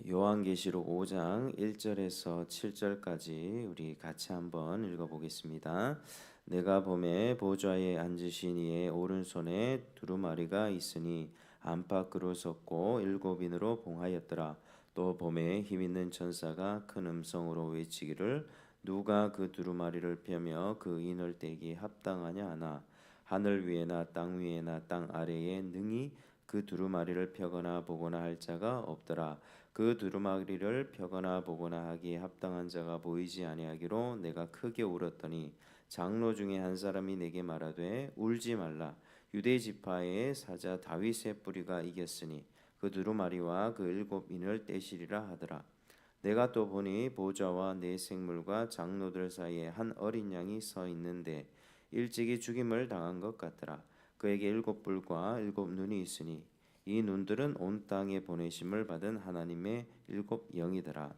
요한계시록 5장 1절에서 7절까지 우리 같이 한번 읽어보겠습니다. 내가 보매 보좌에 앉으신 이의 오른손에 두루마리가 있으니 안팎으로 섰고 일곱 인으로 봉하였더라. 또 보매 힘있는 천사가 큰 음성으로 외치기를 누가 그 두루마리를 펴며 그 인을 떼기에 합당하냐 하나 하늘 위에나 땅 위에나 땅 아래에 능히 그 두루마리를 펴거나 보거나 할 자가 없더라. 그 두루마리를 펴거나 보거나 하기에 합당한 자가 보이지 아니하기로 내가 크게 울었더니 장로 중에 한 사람이 내게 말하되 울지 말라. 유대 지파의 사자 다윗의 뿌리가 이겼으니 그 두루마리와 그 일곱 인을 떼시리라 하더라. 내가 또 보니 보좌와 네 생물과 장로들 사이에 한 어린 양이 서 있는데 일찍이 죽임을 당한 것 같더라. 그에게 일곱 뿔과 일곱 눈이 있으니 이 눈들은 온 땅에 보내심을 받은 하나님의 일곱 영이더라.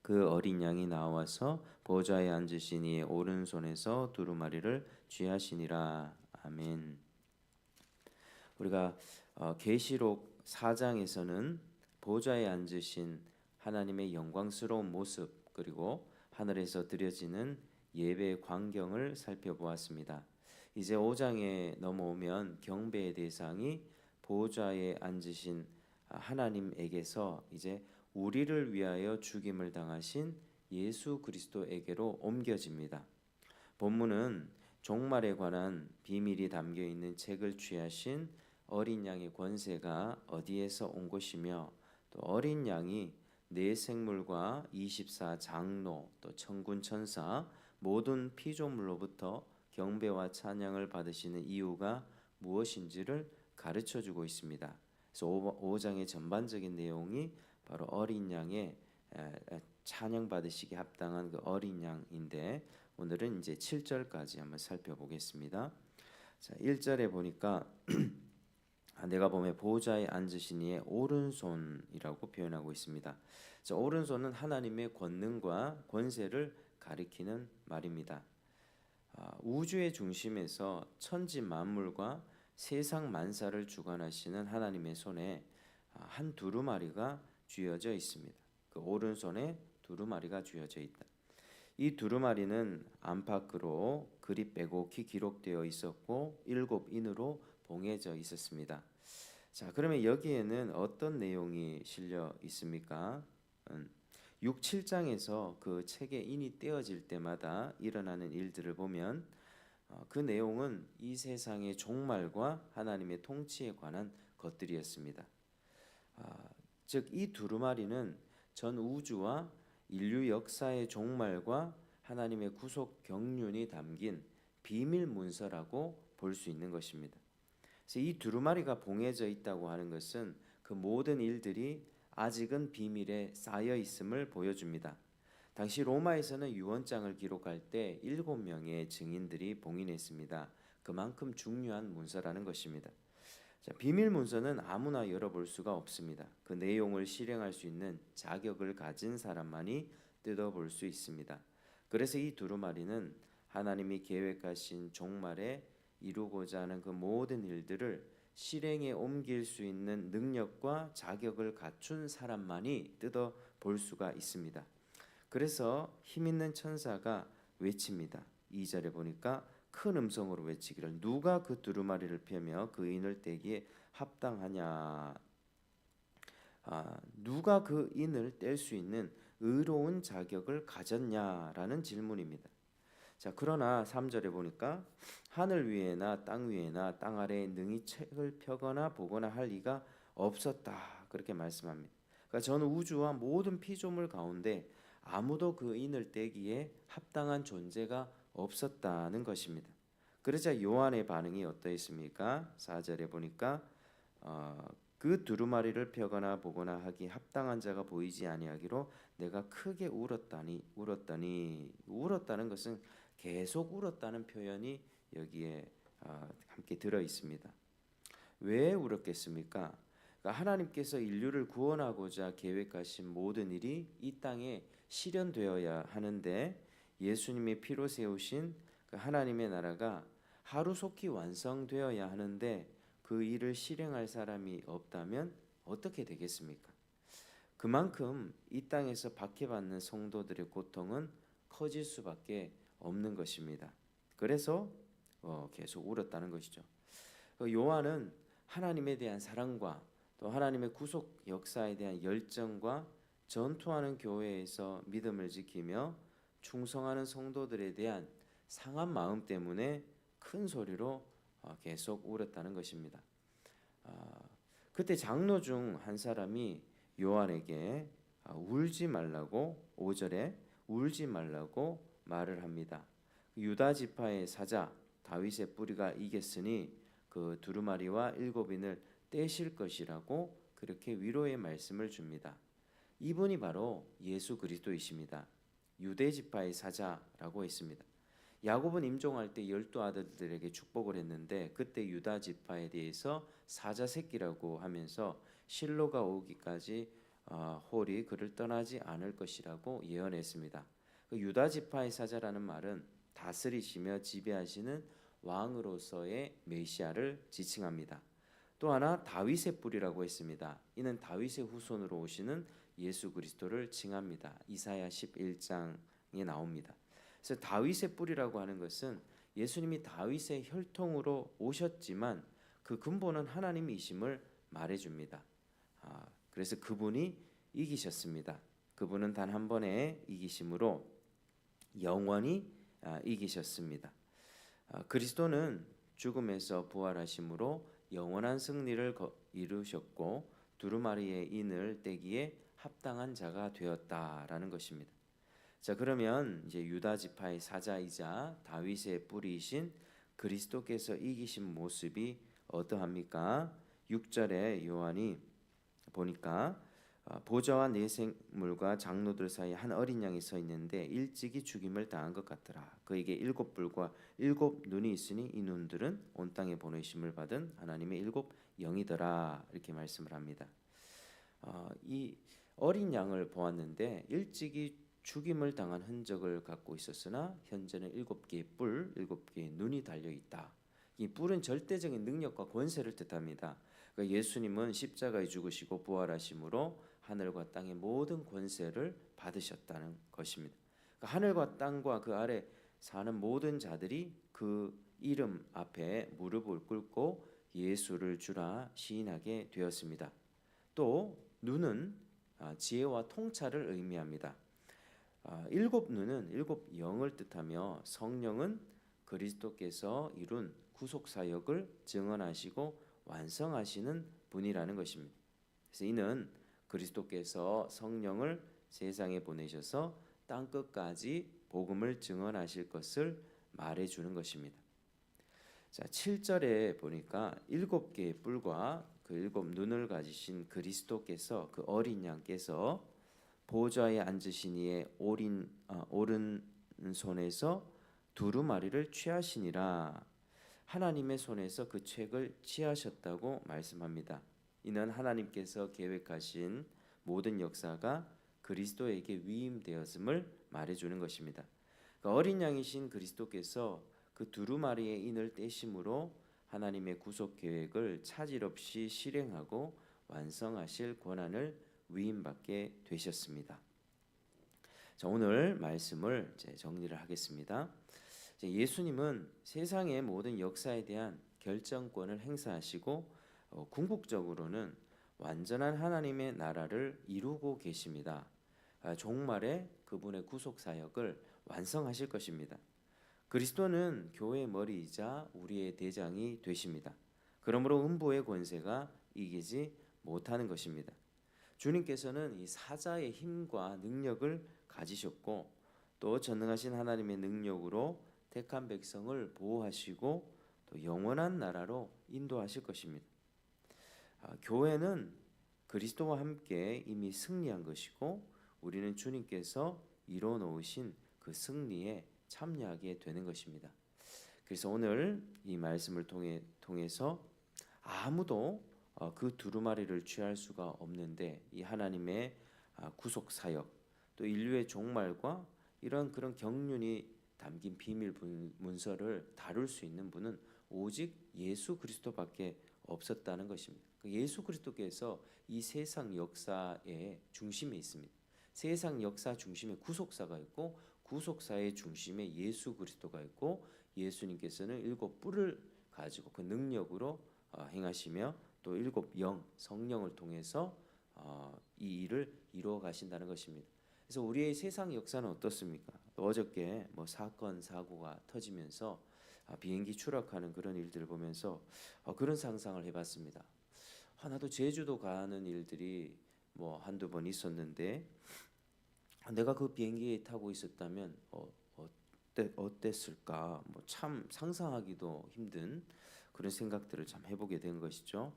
그 어린 양이 나와서 보좌에 앉으신 이의 오른손에서 두루마리를 쥐하시니라. 아멘. 우리가 계시록 4장에서는 보좌에 앉으신 하나님의 영광스러운 모습 그리고 하늘에서 드려지는 예배의 광경을 살펴보았습니다. 이제 5장에 넘어오면 경배의 대상이 보좌에 앉으신 하나님에게서 이제 우리를 위하여 죽임을 당하신 예수 그리스도에게로 옮겨집니다. 본문은 종말에 관한 비밀이 담겨 있는 책을 취하신 어린 양의 권세가 어디에서 온 것이며 또 어린 양이 네 생물과 24 장로 또 천군 천사 모든 피조물로부터 경배와 찬양을 받으시는 이유가 무엇인지를 가르쳐 주고 있습니다. 그래서 5장의 전반적인 내용이 바로 어린 양의 찬양 받으시기 합당한 그 어린 양인데 오늘은 이제 7절까지 한번 살펴보겠습니다. 자, 1절에 보니까 내가 보면 보좌에 앉으신 이의 오른손이라고 표현하고 있습니다. 자, 오른손은 하나님의 권능과 권세를 가리키는 말입니다. 우주의 중심에서 천지 만물과 세상 만사를 주관하시는 하나님의 손에 한 두루마리가 쥐어져 있습니다. 그 오른손에 두루마리가 쥐어져 있다. 이 두루마리는 안팎으로 그리 빼곡히 기록되어 있었고 일곱 인으로 봉해져 있었습니다. 자, 그러면 여기에는 어떤 내용이 실려 있습니까? 6, 7장에서 그 책의 인이 떼어질 때마다 일어나는 일들을 보면 그 내용은 이 세상의 종말과 하나님의 통치에 관한 것들이었습니다. 즉 이 두루마리는 전 우주와 인류 역사의 종말과 하나님의 구속 경륜이 담긴 비밀 문서라고 볼 수 있는 것입니다. 그래서 이 두루마리가 봉해져 있다고 하는 것은 그 모든 일들이 아직은 비밀에 쌓여 있음을 보여줍니다. 당시 로마에서는 유언장을 기록할 때 7명의 증인들이 봉인했습니다. 그만큼 중요한 문서라는 것입니다. 자, 비밀 문서는 아무나 열어볼 수가 없습니다. 그 내용을 실행할 수 있는 자격을 가진 사람만이 뜯어볼 수 있습니다. 그래서 이 두루마리는 하나님이 계획하신 종말에 이루고자 하는 그 모든 일들을 실행에 옮길 수 있는 능력과 자격을 갖춘 사람만이 뜯어볼 수가 있습니다. 그래서 힘있는 천사가 외칩니다. 2절에 보니까 큰 음성으로 외치기를 누가 그 두루마리를 펴며 그 인을 떼기에 합당하냐. 누가 그 인을 뗄 수 있는 의로운 자격을 가졌냐라는 질문입니다. 자, 그러나 3절에 보니까 하늘 위에나 땅 위에나 땅 아래에 능히 책을 펴거나 보거나 할 리가 없었다. 그렇게 말씀합니다. 그러니까 전 우주와 모든 피조물 가운데 아무도 그 인을 떼기에 합당한 존재가 없었다는 것입니다. 그러자 요한의 반응이 어떠했습니까? 4절에 보니까 그 두루마리를 펴거나 보거나 하기 합당한 자가 보이지 아니하기로 내가 크게 울었다는 것은 계속 울었다는 표현이 여기에 함께 들어 있습니다. 왜 울었겠습니까? 그러니까 하나님께서 인류를 구원하고자 계획하신 모든 일이 이 땅에 실현되어야 하는데 예수님의 피로 세우신 그 하나님의 나라가 하루속히 완성되어야 하는데 그 일을 실행할 사람이 없다면 어떻게 되겠습니까? 그만큼 이 땅에서 박해받는 성도들의 고통은 커질 수밖에 없는 것입니다. 그래서 계속 울었다는 것이죠. 요한은 하나님에 대한 사랑과 또 하나님의 구속 역사에 대한 열정과 전투하는 교회에서 믿음을 지키며 충성하는 성도들에 대한 상한 마음 때문에 큰 소리로 계속 울었다는 것입니다. 그때 장로 중 한 사람이 요한에게 울지 말라고 5절에 울지 말라고 말을 합니다. 유다 지파의 사자 다윗의 뿌리가 이겼으니 그 두루마리와 일곱인을 떼실 것이라고 그렇게 위로의 말씀을 줍니다. 이분이 바로 예수 그리스도이십니다. 유대 지파의 사자라고 했습니다. 야곱은 임종할 때 12아들들에게 축복을 했는데 그때 유다 지파에 대해서 사자 새끼라고 하면서 실로가 오기까지 홀이 그를 떠나지 않을 것이라고 예언했습니다. 그 유다 지파의 사자라는 말은 다스리시며 지배하시는 왕으로서의 메시아를 지칭합니다. 또 하나 다윗의 뿌리라고 했습니다. 이는 다윗의 후손으로 오시는 예수 그리스도를 칭합니다. 이사야 11장에 나옵니다. 그래서 다윗의 뿌리라고 하는 것은 예수님이 다윗의 혈통으로 오셨지만 그 근본은 하나님이심을 말해줍니다. 그래서 그분이 이기셨습니다. 그분은 단 한 번의 이기심으로 영원히 이기셨습니다. 그리스도는 죽음에서 부활하심으로 영원한 승리를 이루셨고 두루마리의 인을 떼기에 합당한 자가 되었다라는 것입니다. 자, 그러면 이제 유다 지파의 사자이자 다윗의 뿌리이신 그리스도께서 이기신 모습이 어떠합니까? 6절에 요한이 보니까 보좌와 네 생물과 장로들 사이에 한 어린 양이 서 있는데 일찍이 죽임을 당한 것 같더라. 그에게 일곱 뿔과 일곱 눈이 있으니 이 눈들은 온 땅에 보내심을 받은 하나님의 일곱 영이더라. 이렇게 말씀을 합니다. 이 어린 양을 보았는데 일찍이 죽임을 당한 흔적을 갖고 있었으나 현재는 일곱 개의 뿔, 일곱 개의 눈이 달려 있다. 이 뿔은 절대적인 능력과 권세를 뜻합니다. 그러니까 예수님은 십자가에 죽으시고 부활하심으로 하늘과 땅의 모든 권세를 받으셨다는 것입니다. 그러니까 하늘과 땅과 그 아래 사는 모든 자들이 그 이름 앞에 무릎을 꿇고 예수를 주라 시인하게 되었습니다. 또 눈은 지혜와 통찰을 의미합니다. 일곱 눈은 일곱 영을 뜻하며 성령은 그리스도께서 이룬 구속 사역을 증언하시고 완성하시는 분이라는 것입니다. 그래서 이는 그리스도께서 성령을 세상에 보내셔서 땅 끝까지 복음을 증언하실 것을 말해주는 것입니다. 자, 7절에 보니까 일곱 개의 뿔과 그 일곱 눈을 가지신 그리스도께서 그 어린 양께서 보좌에 앉으신 이의 오른손에서 두루마리를 취하시니라. 하나님의 손에서 그 책을 취하셨다고 말씀합니다. 이는 하나님께서 계획하신 모든 역사가 그리스도에게 위임되었음을 말해주는 것입니다. 그러니까 어린 양이신 그리스도께서 그 두루마리의 인을 떼심으로 하나님의 구속 계획을 차질 없이 실행하고 완성하실 권한을 위임받게 되셨습니다. 자, 오늘 말씀을 정리를 하겠습니다. 예수님은 세상의 모든 역사에 대한 결정권을 행사하시고 궁극적으로는 완전한 하나님의 나라를 이루고 계십니다. 종말에 그분의 구속 사역을 완성하실 것입니다. 그리스도는 교회의 머리이자 우리의 대장이 되십니다. 그러므로 음부의 권세가 이기지 못하는 것입니다. 주님께서는 이 사자의 힘과 능력을 가지셨고 또 전능하신 하나님의 능력으로 택한 백성을 보호하시고 또 영원한 나라로 인도하실 것입니다. 교회는 그리스도와 함께 이미 승리한 것이고 우리는 주님께서 이루어 놓으신 그 승리에 참여하게 되는 것입니다. 그래서 오늘 이 말씀을 통해서 아무도 그 두루마리를 취할 수가 없는데 이 하나님의 구속 사역 또 인류의 종말과 이런 그런 경륜이 담긴 비밀 문서를 다룰 수 있는 분은 오직 예수 그리스도밖에 없었다는 것입니다. 그 예수 그리스도께서 이 세상 역사의 중심에 있습니다. 세상 역사 중심에 구속사가 있고 구속사의 중심에 예수 그리스도가 있고 예수님께서는 일곱 뿔을 가지고 그 능력으로 행하시며 또 일곱 영 성령을 통해서 이 일을 이루어 가신다는 것입니다. 그래서 우리의 세상 역사는 어떻습니까? 어저께 뭐 사건 사고가 터지면서 비행기 추락하는 그런 일들을 보면서 그런 상상을 해봤습니다. 나도 제주도 가는 일들이 뭐 한두 번 있었는데 내가 그 비행기에 타고 있었다면 어땠을까? 뭐 참 상상하기도 힘든 그런 생각들을 참 해보게 된 것이죠.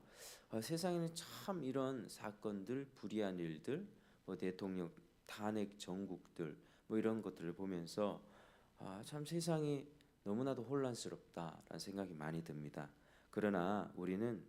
세상에는 참 이런 사건들, 불의한 일들, 뭐 대통령 탄핵 정국들, 뭐 이런 것들을 보면서 참 세상이 너무나도 혼란스럽다라는 생각이 많이 듭니다. 그러나 우리는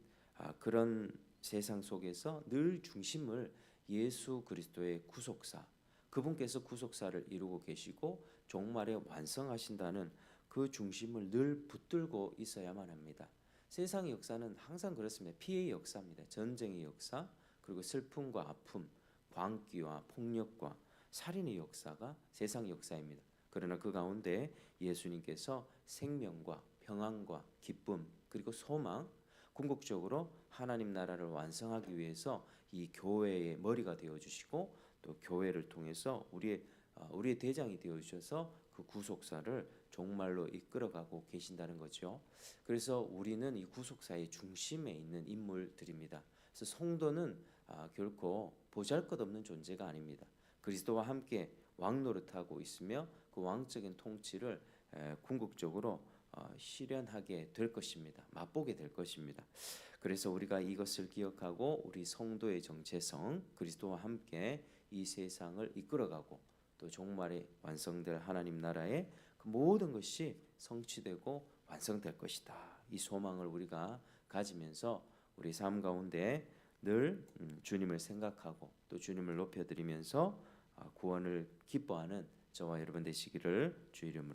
그런 세상 속에서 늘 중심을 예수 그리스도의 구속사, 그분께서 구속사를 이루고 계시고 종말에 완성하신다는 그 중심을 늘 붙들고 있어야만 합니다. 세상의 역사는 항상 그렇습니다. 피해의 역사입니다. 전쟁의 역사, 그리고 슬픔과 아픔, 광기와 폭력과 살인의 역사가 세상 역사입니다. 그러나 그 가운데 예수님께서 생명과 평안과 기쁨 그리고 소망, 궁극적으로 하나님 나라를 완성하기 위해서 이 교회의 머리가 되어 주시고 또 교회를 통해서 우리의 대장이 되어 주셔서 그 구속사를 종말로 이끌어가고 계신다는 거죠. 그래서 우리는 이 구속사의 중심에 있는 인물들입니다. 그래서 성도는 결코 보잘것없는 존재가 아닙니다. 그리스도와 함께 왕 노릇하고 있으며 그 왕적인 통치를 궁극적으로 실현하게 될 것입니다. 맛보게 될 것입니다. 그래서 우리가 이것을 기억하고 우리 성도의 정체성, 그리스도와 함께 이 세상을 이끌어가고 또 종말에 완성될 하나님 나라의 그 모든 것이 성취되고 완성될 것이다. 이 소망을 우리가 가지면서 우리 삶 가운데 늘 주님을 생각하고 또 주님을 높여드리면서 구원을 기뻐하는 저와 여러분 되시기를 주 이름으로